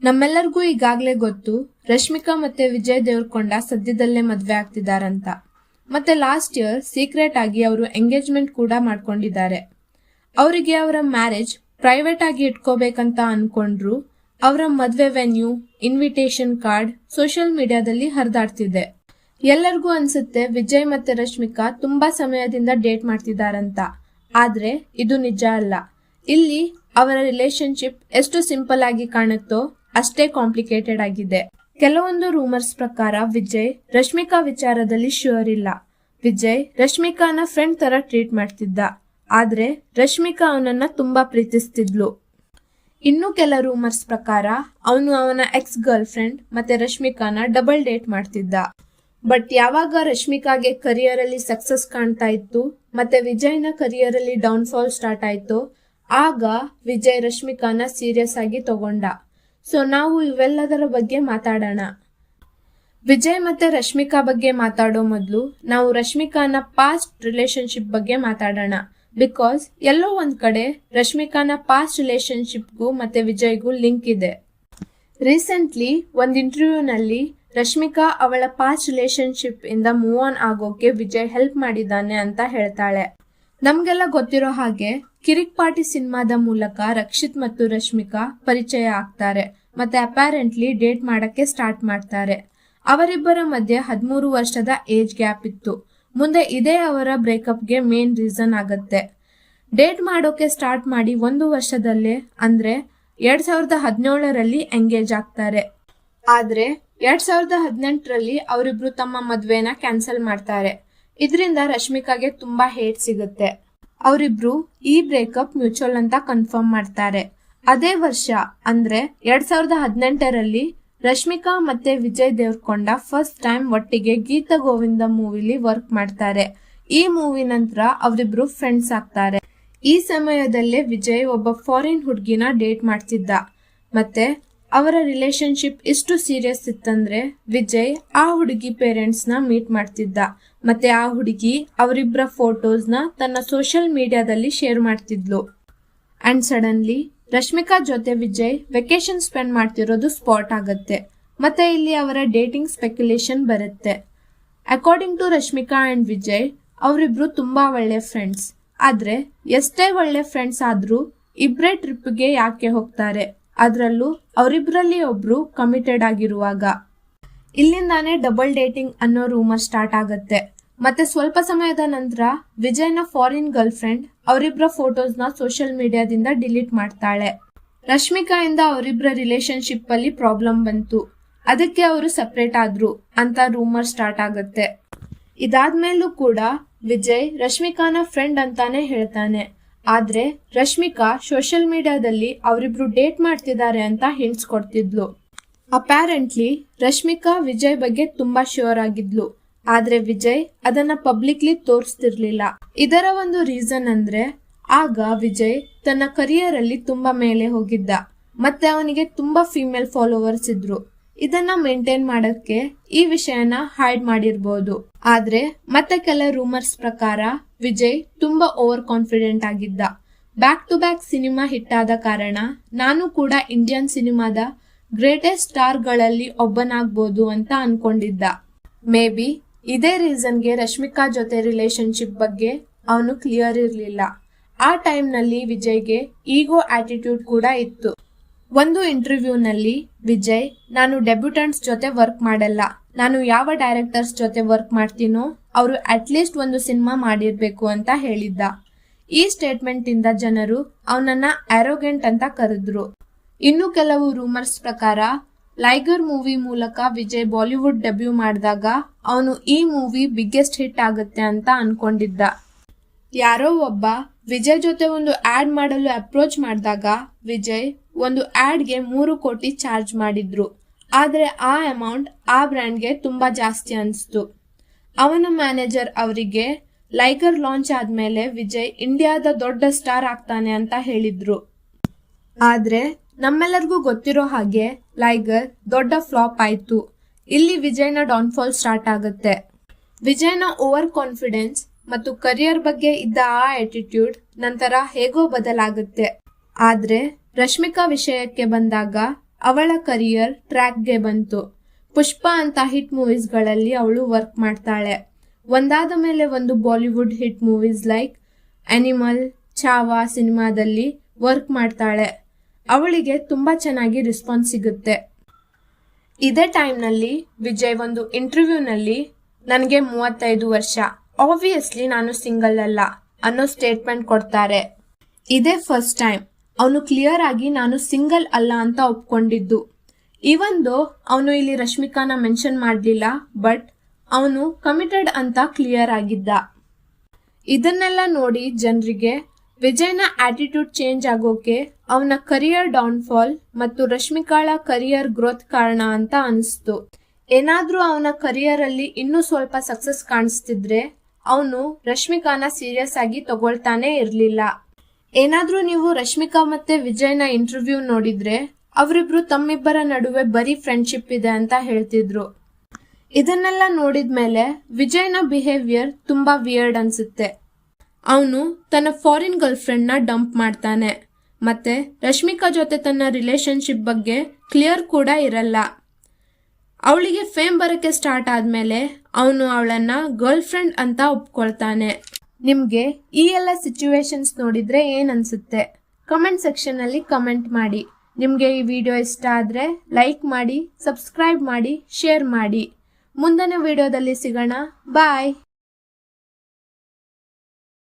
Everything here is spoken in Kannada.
ನಮ್ಮೆಲ್ಲರಿಗೂ ಈಗಾಗಲೇ ಗೊತ್ತು, ರಶ್ಮಿಕಾ ಮತ್ತೆ ವಿಜಯ್ ದೇವರಕೊಂಡ ಸದ್ಯದಲ್ಲೇ ಮದ್ವೆ ಆಗ್ತಿದಾರಂತ. ಮತ್ತೆ ಲಾಸ್ಟ್ ಇಯರ್ ಸೀಕ್ರೆಟ್ ಆಗಿ ಅವರು ಎಂಗೇಜ್ಮೆಂಟ್ ಕೂಡ ಮಾಡ್ಕೊಂಡಿದ್ದಾರೆ. ಅವರಿಗೆ ಅವರ ಮ್ಯಾರೇಜ್ ಪ್ರೈವೇಟ್ ಆಗಿ ಇಟ್ಕೋಬೇಕಂತ ಅನ್ಕೊಂಡ್ರು. ಅವರ ಮದ್ವೆ ವೆನ್ಯೂ, ಇನ್ವಿಟೇಷನ್ ಕಾರ್ಡ್ ಸೋಷಿಯಲ್ ಮೀಡಿಯಾದಲ್ಲಿ ಹರಿದಾಡ್ತಿದೆ. ಎಲ್ಲರಿಗೂ ಅನ್ಸುತ್ತೆ ವಿಜಯ್ ಮತ್ತೆ ರಶ್ಮಿಕಾ ತುಂಬಾ ಸಮಯದಿಂದ ಡೇಟ್ ಮಾಡ್ತಿದಾರಂತ. ಆದ್ರೆ ಇದು ನಿಜ ಅಲ್ಲ. ಇಲ್ಲಿ ಅವರ ರಿಲೇಶನ್ಶಿಪ್ ಎಷ್ಟು ಸಿಂಪಲ್ ಆಗಿ ಕಾಣುತ್ತೋ ಅಷ್ಟೇ ಕಾಂಪ್ಲಿಕೇಟೆಡ್ ಆಗಿದೆ. ಕೆಲವೊಂದು ರೂಮರ್ಸ್ ಪ್ರಕಾರ ವಿಜಯ್ ರಶ್ಮಿಕಾ ವಿಚಾರದಲ್ಲಿ ಶ್ಯೂರ್ ಇಲ್ಲ. ವಿಜಯ್ ರಶ್ಮಿಕಾನ ಫ್ರೆಂಡ್ ತರ ಟ್ರೀಟ್ ಮಾಡ್ತಿದ್ದ. ಆದ್ರೆ ರಶ್ಮಿಕಾ ಅವನನ್ನ ತುಂಬಾ ಪ್ರೀತಿಸ್ತಿದ್ಲು. ಇನ್ನು ಕೆಲ ರೂಮರ್ಸ್ ಪ್ರಕಾರ ಅವನು ಅವನ ಎಕ್ಸ್ ಗರ್ಲ್ ಫ್ರೆಂಡ್ ಮತ್ತೆ ರಶ್ಮಿಕಾನ ಡಬಲ್ ಡೇಟ್ ಮಾಡ್ತಿದ್ದ. ಬಟ್ ಯಾವಾಗ ರಶ್ಮಿಕಾಗೆ ಕರಿಯರ್ ಅಲ್ಲಿ ಸಕ್ಸಸ್ ಕಾಣ್ತಾ ಇತ್ತು ಮತ್ತೆ ವಿಜಯ್ನ ಕರಿಯರ್ ಅಲ್ಲಿ ಡೌನ್ಫಾಲ್ ಸ್ಟಾರ್ಟ್ ಆಯ್ತು, ಆಗ ವಿಜಯ್ ರಶ್ಮಿಕಾನ ಸೀರಿಯಸ್ ಆಗಿ ತಗೊಂಡ. ಸೊ ನಾವು ಇವೆಲ್ಲದರ ಬಗ್ಗೆ ಮಾತಾಡೋಣ. ವಿಜಯ್ ಮತ್ತೆ ರಶ್ಮಿಕಾ ಬಗ್ಗೆ ಮಾತಾಡೋ ಮೊದಲು ನಾವು ರಶ್ಮಿಕಾನ ಪಾಸ್ಟ್ ರಿಲೇಶನ್ಶಿಪ್ ಬಗ್ಗೆ ಮಾತಾಡೋಣ. ಬಿಕಾಸ್ ಎಲ್ಲೋ ಒಂದ್ ಕಡೆ ರಶ್ಮಿಕಾನ ಪಾಸ್ಟ್ ರಿಲೇಶನ್ಶಿಪ್ಗೂ ಮತ್ತೆ ವಿಜಯ್ಗೂ ಲಿಂಕ್ ಇದೆ. ರೀಸೆಂಟ್ಲಿ ಒಂದ್ ಇಂಟರ್ವ್ಯೂನಲ್ಲಿ ರಶ್ಮಿಕಾ ಅವಳ ಪಾಸ್ಟ್ ರಿಲೇಶನ್ಶಿಪ್ ಇಂದ ಮೂವ್ ಆನ್ ಆಗೋಕೆ ವಿಜಯ್ ಹೆಲ್ಪ್ ಮಾಡಿದ್ದಾನೆ ಅಂತ ಹೇಳ್ತಾಳೆ. ನಮ್ಗೆಲ್ಲ ಗೊತ್ತಿರೋ ಹಾಗೆ ಕಿರಿಕ್ ಪಾರ್ಟಿ ಸಿನಿಮಾದ ಮೂಲಕ ರಕ್ಷಿತ್ ಮತ್ತು ರಶ್ಮಿಕಾ ಪರಿಚಯ ಆಗ್ತಾರೆ ಮತ್ತೆ ಅಪ್ಯಾರೆಂಟ್ಲಿ ಡೇಟ್ ಮಾಡಕ್ಕೆ ಸ್ಟಾರ್ಟ್ ಮಾಡ್ತಾರೆ. ಅವರಿಬ್ಬರ ಮಧ್ಯೆ 13 ವರ್ಷದ ಏಜ್ ಗ್ಯಾಪ್ ಇತ್ತು. ಮುಂದೆ ಇದೇ ಅವರ ಬ್ರೇಕಪ್ಗೆ ಮೇನ್ ರೀಸನ್ ಆಗತ್ತೆ. ಡೇಟ್ ಮಾಡೋಕೆ ಸ್ಟಾರ್ಟ್ ಮಾಡಿ 1 ವರ್ಷದಲ್ಲೇ ಅಂದ್ರೆ 2017ರಲ್ಲಿ ಎಂಗೇಜ್ ಆಗ್ತಾರೆ. ಆದ್ರೆ 2018ರಲ್ಲಿ ಅವರಿಬ್ರು ತಮ್ಮ ಮದ್ವೆನ ಕ್ಯಾನ್ಸಲ್ ಮಾಡ್ತಾರೆ. ಇದರಿಂದ ರಶ್ಮಿಕಾಗೆ ತುಂಬಾ ಹೇಟ್ ಸಿಗುತ್ತೆ. ಅವರಿಬ್ರು ಈ ಬ್ರೇಕಪ್ ಮ್ಯೂಚುವಲ್ ಅಂತ ಕನ್ಫರ್ಮ್ ಮಾಡ್ತಾರೆ. ಅದೇ ವರ್ಷ ಅಂದ್ರೆ 2018ರಲ್ಲಿ ರಶ್ಮಿಕಾ ಮತ್ತೆ ವಿಜಯ್ ದೇವರಕೊಂಡ ಫಸ್ಟ್ ಟೈಮ್ ಒಟ್ಟಿಗೆ ಗೀತ ಗೋವಿಂದ ಮೂವಿಲಿ ವರ್ಕ್ ಮಾಡ್ತಾರೆ. ಈ ಮೂವಿ ನಂತರ ಅವರಿಬ್ರು ಫ್ರೆಂಡ್ಸ್ ಆಗ್ತಾರೆ. ಈ ಸಮಯದಲ್ಲೇ ವಿಜಯ್ ಒಬ್ಬ ಫಾರಿನ್ ಹುಡುಗಿನ ಡೇಟ್ ಮಾಡ್ತಿದ್ದ. ಮತ್ತೆ ಅವರ ರಿಲೇಶನ್ಶಿಪ್ ಇಷ್ಟು ಸೀರಿಯಸ್ ಇತ್ತಂದ್ರೆ ವಿಜಯ್ ಆ ಹುಡುಗಿ ಪೇರೆಂಟ್ಸ್ ನ ಮೀಟ್ ಮಾಡ್ತಿದ್ದ. ಮತ್ತೆ ಆ ಹುಡುಗಿ ಅವರಿಬ್ಬರ ಫೋಟೋಸ್ ನ ತನ್ನ ಸೋಷಿಯಲ್ ಮೀಡಿಯಾದಲ್ಲಿ ಶೇರ್ ಮಾಡ್ತಿದ್ಲು. ಅಂಡ್ ಸಡನ್ಲಿ ರಶ್ಮಿಕಾ ಜೊತೆ ವಿಜಯ್ ವೆಕೇಶನ್ ಸ್ಪೆಂಡ್ ಮಾಡ್ತಿರೋದು ಸ್ಪಾಟ್ ಆಗತ್ತೆ. ಮತ್ತೆ ಇಲ್ಲಿ ಅವರ ಡೇಟಿಂಗ್ ಸ್ಪೆಕ್ಯುಲೇಷನ್ ಬರುತ್ತೆ. According to Rashmika and Vijay ಅವರಿಬ್ರು ತುಂಬಾ ಒಳ್ಳೆ ಫ್ರೆಂಡ್ಸ್. ಆದ್ರೆ ಎಷ್ಟೇ ಒಳ್ಳೆ ಫ್ರೆಂಡ್ಸ್ ಆದ್ರೂ ಇಬ್ರೇ ಟ್ರಿಪ್ಗೆ ಯಾಕೆ ಹೋಗ್ತಾರೆ, ಅದ್ರಲ್ಲೂ ಅವರಿಬ್ರಲ್ಲಿ ಒಬ್ರು ಕಮಿಟೆಡ್ ಆಗಿರುವಾಗ. ಇಲ್ಲಿಂದಾನೇ ಡಬಲ್ ಡೇಟಿಂಗ್ ಅನ್ನೋ ರೂಮರ್ ಸ್ಟಾರ್ಟ್ ಆಗತ್ತೆ. ಮತ್ತೆ ಸ್ವಲ್ಪ ಸಮಯದ ನಂತರ ವಿಜಯ್ನ ಫಾರಿನ್ ಗರ್ಲ್ ಫ್ರೆಂಡ್ ಅವರಿಬ್ರ ಫೋಟೋಸ್ ನ ಸೋಷಿಯಲ್ ಮೀಡಿಯಾದಿಂದ ಡಿಲೀಟ್ ಮಾಡ್ತಾಳೆ. ರಶ್ಮಿಕಾ ಇಂದ ಅವರಿಬ್ರ ರಿಲೇಶನ್ಶಿಪ್ ಅಲ್ಲಿ ಪ್ರಾಬ್ಲಮ್ ಬಂತು. ಅದಕ್ಕೆ ಅವರು ಸಪರೇಟ್ ಆದ್ರು ಅಂತ ರೂಮರ್ ಸ್ಟಾರ್ಟ್ ಆಗತ್ತೆ. ಇದಾದ್ಮೇಲೂ ಕೂಡ ವಿಜಯ್ ರಶ್ಮಿಕಾನ ಫ್ರೆಂಡ್ ಅಂತಾನೆ ಹೇಳ್ತಾನೆ. ಆದ್ರೆ ರಶ್ಮಿಕಾ ಸೋಷಿಯಲ್ ಮೀಡಿಯಾದಲ್ಲಿ ಅವರಿಬ್ರು ಡೇಟ್ ಮಾಡ್ತಿದ್ದಾರೆ ಅಂತ ಹಿಂಟ್ಸ್ ಕೊಡ್ತಿದ್ಲು. ಅಪ್ಯಾರೆಂಟ್ಲಿ ರಶ್ಮಿಕಾ ವಿಜಯ್ ಬಗ್ಗೆ ತುಂಬಾ ಶ್ಯೂರ್ ಆಗಿದ್ಲು. ಆದ್ರೆ ವಿಜಯ್ ಅದನ್ನ ಪಬ್ಲಿಕ್ಲಿ ತೋರಿಸ್ತಿರ್ಲಿಲ್ಲ. ಇದರ ಒಂದು ರೀಸನ್ ಅಂದ್ರೆ ಆಗ ವಿಜಯ್ ತನ್ನ ಕರಿಯರ್ ಅಲ್ಲಿ ತುಂಬಾ ಮೇಲೆ ಹೋಗಿದ್ದ. ಮತ್ತೆ ಅವನಿಗೆ ತುಂಬಾ ಫಿಮೇಲ್ ಫಾಲೋವರ್ಸ್ ಇದ್ರು. ಇದನ್ನ ಮೇಂಟೈನ್ ಮಾಡಕ್ಕೆ ಈ ವಿಷಯನ ಹೈಡ್ ಮಾಡಿರ್ಬೋದು. ಆದ್ರೆ ಮತ್ತೆ ಕೆಲ ರೂಮರ್ಸ್ ಪ್ರಕಾರ ವಿಜಯ್ ತುಂಬಾ ಓವರ್ ಕಾನ್ಫಿಡೆಂಟ್ ಆಗಿದ್ದ. Back to back cinema hit ಆದ ಕಾರಣ ನಾನು ಕೂಡ ಇಂಡಿಯನ್ ಸಿನಿಮಾದ ಗ್ರೇಟೆಸ್ಟ್ ಸ್ಟಾರ್ ಗಳಲ್ಲಿ ಒಬ್ಬನಾಗ್ಬೋದು ಅಂತ ಅನ್ಕೊಂಡಿದ್ದ. ಮೇ ಬಿ ಇದೇ ರೀಸನ್ಗೆ ರಶ್ಮಿಕಾ ಜೊತೆ ರಿಲೇಶನ್ಶಿಪ್ ಬಗ್ಗೆ ಅವನು ಕ್ಲಿಯರ್ ಇರ್ಲಿಲ್ಲ. ಆ ಟೈಮ್ ನಲ್ಲಿ ವಿಜಯ್ಗೆ ಈಗೋ ಆಟಿಟ್ಯೂಡ್ ಕೂಡ ಇತ್ತು. ಒಂದು ಇಂಟರ್ವ್ಯೂನಲ್ಲಿ ವಿಜಯ್, ನಾನು ಡೆಬ್ಯೂಟೆಂಟ್ಸ್ ಜೊತೆ ವರ್ಕ್ ಮಾಡಲ್ಲ, ನಾನು ಯಾವ ಡೈರೆಕ್ಟರ್ಸ್ ಜೊತೆ ವರ್ಕ್ ಮಾಡ್ತೀನೋ ಅವರು ಅಟ್ಲೀಸ್ಟ್ ಒಂದು ಸಿನಿಮಾ ಮಾಡಿರ್ಬೇಕು ಅಂತ ಹೇಳಿದ್ದ. ಈ ಸ್ಟೇಟ್ಮೆಂಟ್ ಇಂದ ಜನರು ಅವನನ್ನ ಆರೋಗೆಂಟ್ ಅಂತ ಕರೆದ್ರು. ಇನ್ನು ಕೆಲವು ರೂಮರ್ಸ್ ಪ್ರಕಾರ ಲೈಗರ್ ಮೂವಿ ಮೂಲಕ ವಿಜಯ್ ಬಾಲಿವುಡ್ ಡೆಬ್ಯೂ ಮಾಡಿದಾಗ ಅವನು ಈ ಮೂವಿ ಬಿಗ್ಗೆಸ್ಟ್ ಹಿಟ್ ಆಗುತ್ತೆ ಅಂತ ಅನ್ಕೊಂಡಿದ್ದ. ಯಾರೋ ಒಬ್ಬ ವಿಜಯ್ ಜೊತೆ ಒಂದು ಆಡ್ ಮಾಡಲು ಅಪ್ರೋಚ್ ಮಾಡಿದಾಗ ವಿಜಯ್ ಒಂದು ಆಡ್ಗೆ 3 ಕೋಟಿ ಚಾರ್ಜ್ ಮಾಡಿದ್ರು. ಆದ್ರೆ ಆ ಅಮೌಂಟ್ ಆ ಬ್ರ್ಯಾಂಡ್ಗೆ ತುಂಬಾ ಜಾಸ್ತಿ ಅನಿಸ್ತು. ಅವನ ಮ್ಯಾನೇಜರ್ ಅವರಿಗೆ ಲೈಗರ್ ಲಾಂಚ್ ಆದ್ಮೇಲೆ ವಿಜಯ್ ಇಂಡಿಯಾದ ದೊಡ್ಡ ಸ್ಟಾರ್ ಆಗ್ತಾನೆ ಅಂತ ಹೇಳಿದ್ರು. ಆದ್ರೆ ನಮ್ಮೆಲ್ಲರಿಗೂ ಗೊತ್ತಿರೋ ಹಾಗೆ ಲೈಗರ್ ದೊಡ್ಡ ಫ್ಲಾಪ್ ಆಯ್ತು. ಇಲ್ಲಿ ವಿಜಯ್ನ ಡೌನ್ಫಾಲ್ ಸ್ಟಾರ್ಟ್ ಆಗುತ್ತೆ. ವಿಜಯ್ನ ಓವರ್ ಕಾನ್ಫಿಡೆನ್ಸ್ ಮತ್ತು ಕರಿಯರ್ ಬಗ್ಗೆ ಇದ್ದ ಆ ಆಟಿಟ್ಯೂಡ್ ನಂತರ ಹೇಗೋ ಬದಲಾಗುತ್ತೆ. ಆದ್ರೆ ರಶ್ಮಿಕಾ ವಿಷಯಕ್ಕೆ ಬಂದಾಗ ಅವಳ ಕರಿಯರ್ ಟ್ರ್ಯಾಕ್ಗೆ ಬಂತು. ಪುಷ್ಪ ಅಂತ ಹಿಟ್ ಮೂವೀಸ್ಗಳಲ್ಲಿ ಅವಳು ವರ್ಕ್ ಮಾಡ್ತಾಳೆ. ಒಂದಾದ ಮೇಲೆ ಒಂದು Bollywood hit movies like Animal, Chhaava ಸಿನಿಮಾದಲ್ಲಿ ವರ್ಕ್ ಮಾಡ್ತಾಳೆ. ಅವಳಿಗೆ ತುಂಬಾ ಚೆನ್ನಾಗಿ ರೆಸ್ಪಾನ್ಸ್ ಸಿಗುತ್ತೆ. ಇದೇ ಟೈಮ್ನಲ್ಲಿ ವಿಜಯ್ ಒಂದು ಇಂಟರ್ವ್ಯೂನಲ್ಲಿ ನನಗೆ 35 ವರ್ಷ, ಆಬ್ವಿಯಸ್ಲಿ ನಾನು ಸಿಂಗಲ್ ಅಲ್ಲ ಅನ್ನೋ ಸ್ಟೇಟ್ಮೆಂಟ್ ಕೊಡ್ತಾರೆ. ಇದೇ ಫಸ್ಟ್ ಟೈಮ್ ಅವನು ಕ್ಲಿಯರ್ ಆಗಿ ನಾನು ಸಿಂಗಲ್ ಅಲ್ಲ ಅಂತ ಒಪ್ಕೊಂಡಿದ್ದು. ಇವೊಂದು ಅವನು ಇಲ್ಲಿ ರಶ್ಮಿಕಾನ ಮೆನ್ಷನ್ ಮಾಡಲಿಲ್ಲ, ಬಟ್ ಅವನು ಕಮಿಟೆಡ್ ಅಂತ ಕ್ಲಿಯರ್ ಆಗಿದ್ದ. ಇದನ್ನೆಲ್ಲ ನೋಡಿ ಜನರಿಗೆ ವಿಜಯ್ನ ಆಟಿಟ್ಯೂಡ್ ಚೇಂಜ್ ಆಗೋಕೆ ಅವನ ಕರಿಯರ್ ಡೌನ್ಫಾಲ್ ಮತ್ತು ರಶ್ಮಿಕಾಳ ಕರಿಯರ್ ಗ್ರೋತ್ ಕಾರಣ ಅಂತ ಅನಿಸ್ತು. ಏನಾದ್ರೂ ಅವನ ಕರಿಯರ್ ಅಲ್ಲಿ ಇನ್ನೂ ಸ್ವಲ್ಪ ಸಕ್ಸಸ್ ಕಾಣಿಸ್ತಿದ್ರೆ ಅವನು ರಶ್ಮಿಕಾನ ಸೀರಿಯಸ್ ಆಗಿ ತಗೊಳ್ತಾನೆ ಇರ್ಲಿಲ್ಲ. ಏನಾದ್ರೂ ನೀವು ರಶ್ಮಿಕಾ ಮತ್ತೆ ವಿಜಯ್ನ ಇಂಟರ್ವ್ಯೂ ನೋಡಿದ್ರೆ ಅವರಿಬ್ರು ತಮ್ಮಿಬ್ಬರ ನಡುವೆ ಬರೀ ಫ್ರೆಂಡ್ಶಿಪ್ ಇದೆ ಅಂತ ಹೇಳ್ತಿದ್ರು. ಇದನ್ನೆಲ್ಲ ನೋಡಿದ್ಮೇಲೆ ವಿಜಯ್ನ ಬಿಹೇವಿಯರ್ ತುಂಬಾ ವಿಯರ್ಡ್ ಅನ್ಸುತ್ತೆ. ಅವನು ತನ್ನ ಫಾರಿನ್ ಗರ್ಲ್ ಫ್ರೆಂಡ್ ನ ಡಂಪ್ ಮಾಡ್ತಾನೆ, ಮತ್ತೆ ರಶ್ಮಿಕಾ ಜೊತೆ ತನ್ನ ರಿಲೇಶನ್ಶಿಪ್ ಬಗ್ಗೆ ಕ್ಲಿಯರ್ ಕೂಡ ಇರಲ್ಲ. ಅವಳಿಗೆ ಫೇಮ್ ಬರಕ್ಕೆ ಸ್ಟಾರ್ಟ್ ಆದ್ಮೇಲೆ ಅವನು ಅವಳನ್ನ ಗರ್ಲ್ ಫ್ರೆಂಡ್ ಅಂತ ಒಪ್ಕೊಳ್ತಾನೆ. ನಿಮ್ಗೆ ಈ ಎಲ್ಲ ಸಿಚುವೇಶನ್ಸ್ ನೋಡಿದ್ರೆ ಏನ್ ಅನ್ಸುತ್ತೆ? ಕಮೆಂಟ್ ಸೆಕ್ಷನ್ ಅಲ್ಲಿ ಕಮೆಂಟ್ ಮಾಡಿ. ನಿಮ್ಗೆ ಈ ವಿಡಿಯೋ ಇಷ್ಟ ಆದ್ರೆ ಲೈಕ್ ಮಾಡಿ, ಸಬ್ಸ್ಕ್ರೈಬ್ ಮಾಡಿ, ಶೇರ್ ಮಾಡಿ. ಮುಂದಿನ ವಿಡಿಯೋದಲ್ಲಿ ಸಿಗೋಣ. ಬಾಯ್.